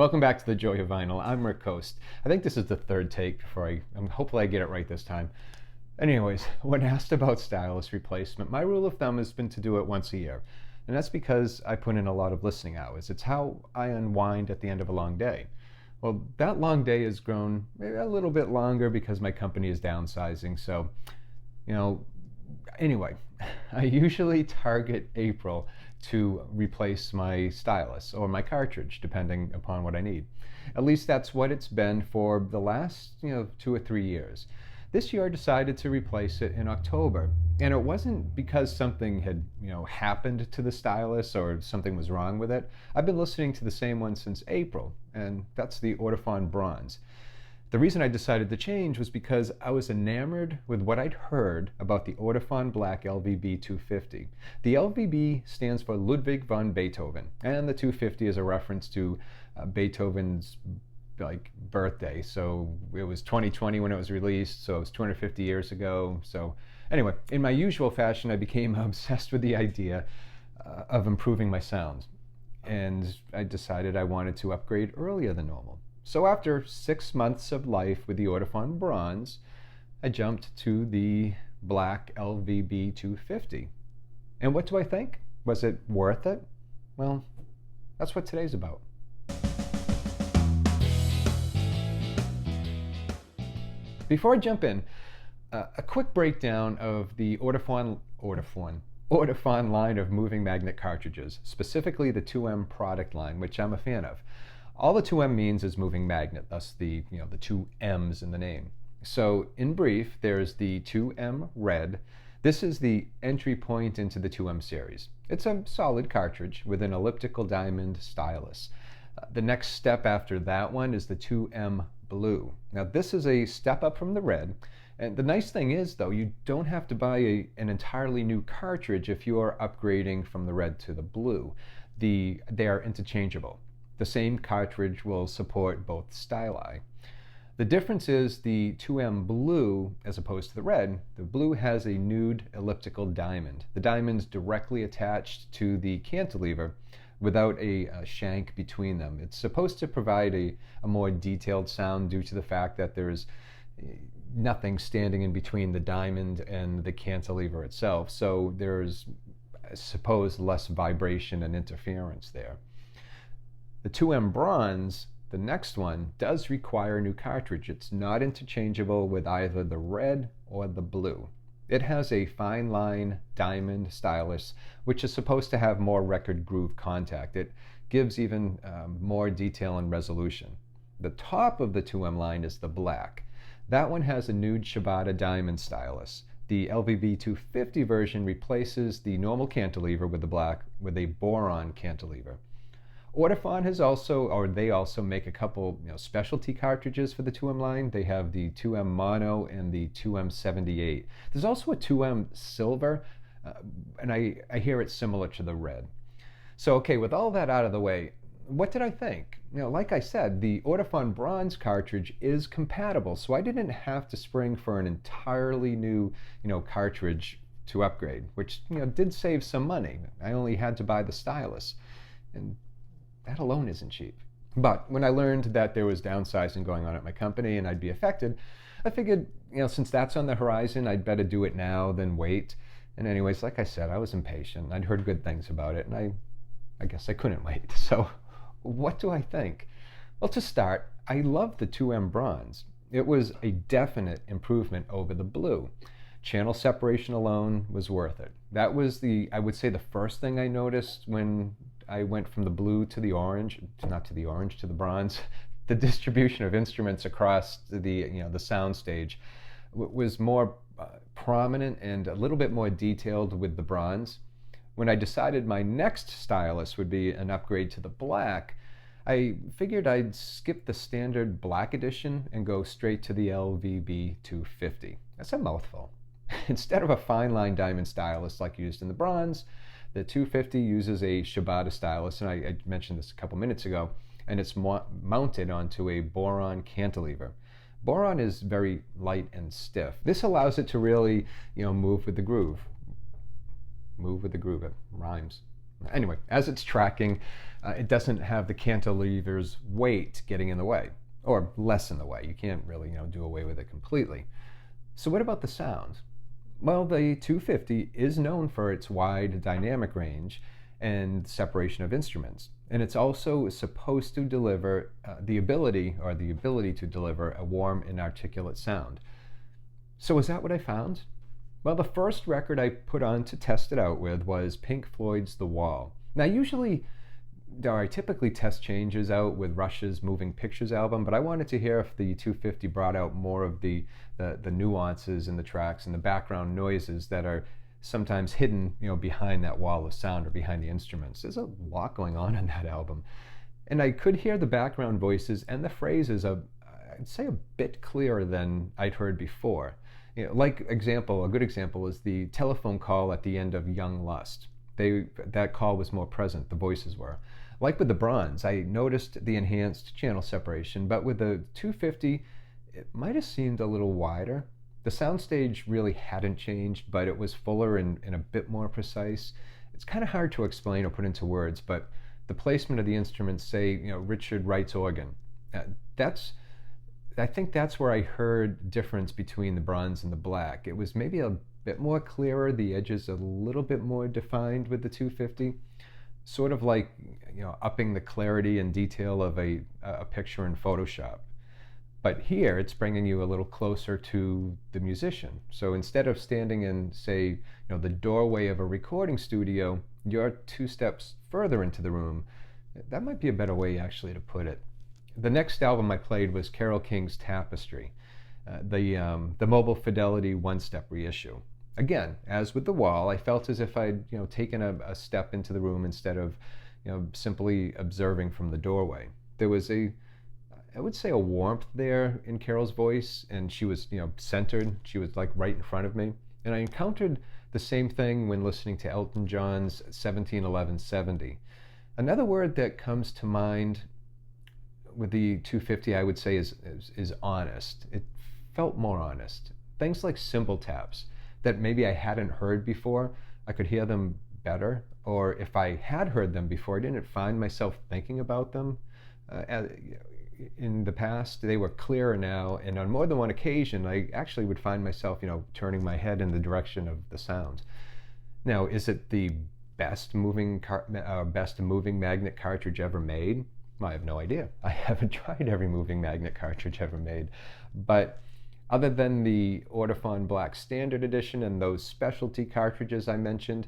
Welcome back to The Joy of Vinyl. I'm Rick Coste. I think this is the third take before hopefully I get it right this time. Anyways, when asked about stylus replacement, my rule of thumb has been to do it once a year. And that's because I put in a lot of listening hours. It's how I unwind at the end of a long day. Well, that long day has grown maybe a little bit longer because my company is downsizing. So, anyway, I usually target April to replace my stylus or my cartridge, depending upon what I need. At least that's what it's been for the last 2 or 3 years. This year I decided to replace it in October, and it wasn't because something had happened to the stylus or something was wrong with it. I've been listening to the same one since April, and that's the Ortofon Bronze. The reason I decided to change was because I was enamored with what I'd heard about the Ortofon Black LVB250. The LVB stands for Ludwig von Beethoven, and the 250 is a reference to Beethoven's birthday. So it was 2020 when it was released, so it was 250 years ago. So anyway, in my usual fashion, I became obsessed with the idea of improving my sound, and I decided I wanted to upgrade earlier than normal. So after 6 months of life with the Ortofon Bronze, I jumped to the Black LVB250. And what do I think? Was it worth it? Well, that's what today's about. Before I jump in, a quick breakdown of the Ortofon line of moving magnet cartridges, specifically the 2M product line, which I'm a fan of. All the 2M means is moving magnet, thus the 2 M's in the name. So in brief, there's the 2M Red. This is the entry point into the 2M series. It's a solid cartridge with an elliptical diamond stylus. The next step after that one is the 2M Blue. Now this is a step up from the Red. And the nice thing is, though, you don't have to buy an entirely new cartridge if you are upgrading from the Red to the Blue. They are interchangeable. The same cartridge will support both styli. The difference is the 2M Blue, as opposed to the Red, the Blue has a nude elliptical diamond. The diamond's directly attached to the cantilever without a shank between them. It's supposed to provide a more detailed sound due to the fact that there's nothing standing in between the diamond and the cantilever itself. So there's, I suppose, less vibration and interference there. The 2M Bronze, the next one, does require a new cartridge. It's not interchangeable with either the Red or the Blue. It has a fine line diamond stylus, which is supposed to have more record groove contact. It gives even more detail and resolution. The top of the 2M line is the Black. That one has a nude Shibata diamond stylus. The LVB250 version replaces the normal cantilever with the Black with a boron cantilever. Ortofon they also make a couple specialty cartridges for the 2M line. They have the 2M Mono and the 2M78. There's also a 2M Silver, and I hear it's similar to the Red. So okay, with all that out of the way, what did I think? Like I said, the Ortofon Bronze cartridge is compatible, so I didn't have to spring for an entirely new cartridge to upgrade, which did save some money. I only had to buy the stylus, and that alone isn't cheap. But when I learned that there was downsizing going on at my company and I'd be affected, I figured, since that's on the horizon, I'd better do it now than wait. And anyways, like I said, I was impatient. I'd heard good things about it, and I guess I couldn't wait. So what do I think? Well, to start, I love the 2M Bronze. It was a definite improvement over the Blue. Channel separation alone was worth it. That was I would say, the first thing I noticed when I went from the Blue to the Orange, to the Bronze. The distribution of instruments across the sound stage was more prominent and a little bit more detailed with the Bronze. When I decided my next stylus would be an upgrade to the Black, I figured I'd skip the standard Black edition and go straight to the LVB250. That's a mouthful. Instead of a fine line diamond stylus like used in the Bronze, the 250 uses a Shibata stylus, and I mentioned this a couple minutes ago, and it's mounted onto a boron cantilever. Boron is very light and stiff. This allows it to really, move with the groove. Move with the groove, it rhymes. Anyway, as it's tracking, it doesn't have the cantilever's weight getting in the way, or less in the way. You can't really, do away with it completely. So what about the sound? Well, the 250 is known for its wide dynamic range and separation of instruments. And it's also supposed to deliver the ability to deliver a warm and articulate sound. So is that what I found? Well, the first record I put on to test it out with was Pink Floyd's The Wall. Now, I typically test changes out with Rush's Moving Pictures album, but I wanted to hear if the 250 brought out more of the nuances in the tracks and the background noises that are sometimes hidden, behind that wall of sound or behind the instruments. There's a lot going on in that album. And I could hear the background voices and the phrases, I'd say, a bit clearer than I'd heard before. A good example is the telephone call at the end of Young Lust. That call was more present, the voices were. Like with the Bronze, I noticed the enhanced channel separation, but with the 250, it might have seemed a little wider. The soundstage really hadn't changed, but it was fuller and a bit more precise. It's kind of hard to explain or put into words, but the placement of the instruments, say, Richard Wright's organ, I think that's where I heard difference between the Bronze and the Black. It was maybe a bit more clearer, the edges a little bit more defined with the 250, sort of like, upping the clarity and detail of a picture in Photoshop. But here, it's bringing you a little closer to the musician. So instead of standing in, say, the doorway of a recording studio, you're 2 steps further into the room. That might be a better way, actually, to put it. The next album I played was Carole King's Tapestry, the Mobile Fidelity one-step reissue. Again, as with The Wall, I felt as if I'd taken a step into the room instead of simply observing from the doorway. There was I would say, a warmth there in Carole's voice, and she was centered. She was like right in front of me. And I encountered the same thing when listening to Elton John's 171170. Another word that comes to mind with the 250, I would say, is honest. It felt more honest. Things like cymbal taps that maybe I hadn't heard before, I could hear them better. Or if I had heard them before, I didn't find myself thinking about them. In the past, they were clearer now, and on more than one occasion, I actually would find myself, turning my head in the direction of the sound. Now, is it the best moving magnet cartridge ever made? I have no idea. I haven't tried every moving magnet cartridge ever made. But other than the Ortofon Black Standard Edition and those specialty cartridges I mentioned,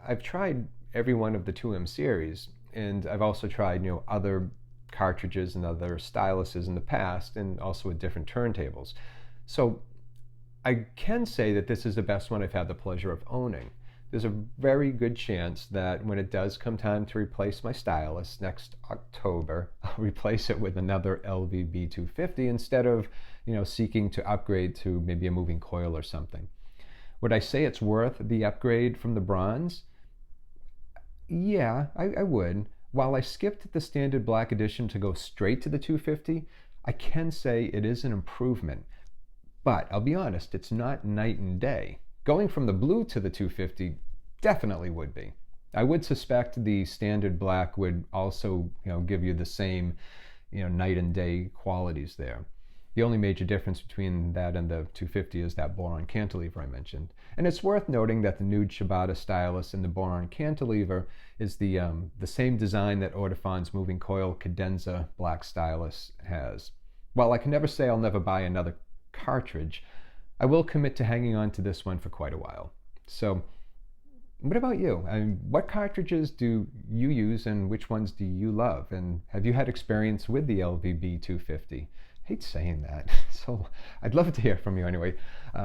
I've tried every one of the 2M series, and I've also tried, other cartridges and other styluses in the past, and also with different turntables. So I can say that this is the best one I've had the pleasure of owning. There's a very good chance that when it does come time to replace my stylus next October, I'll replace it with another LVB250 instead of, seeking to upgrade to maybe a moving coil or something. Would I say it's worth the upgrade from the Bronze? Yeah, I would. While I skipped the standard Black edition to go straight to the 250, I can say it is an improvement. But I'll be honest, it's not night and day. Going from the blue to the 250 definitely would be. I would suspect the standard Black would also, give you the same, night and day qualities there. The only major difference between that and the 250 is that boron cantilever I mentioned. And it's worth noting that the new Ciabatta stylus in the boron cantilever is the same design that Ortofon's moving coil cadenza Black stylus has. While I can never say I'll never buy another cartridge, I will commit to hanging on to this one for quite a while. So, what about you? What cartridges do you use and which ones do you love? And have you had experience with the LVB250? I hate saying that, so I'd love to hear from you anyway.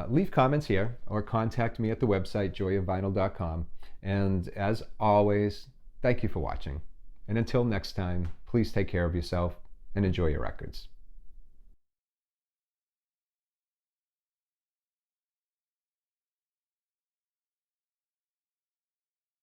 Leave comments here or contact me at the website joyofvinyl.com. And as always, thank you for watching. And until next time, please take care of yourself and enjoy your records.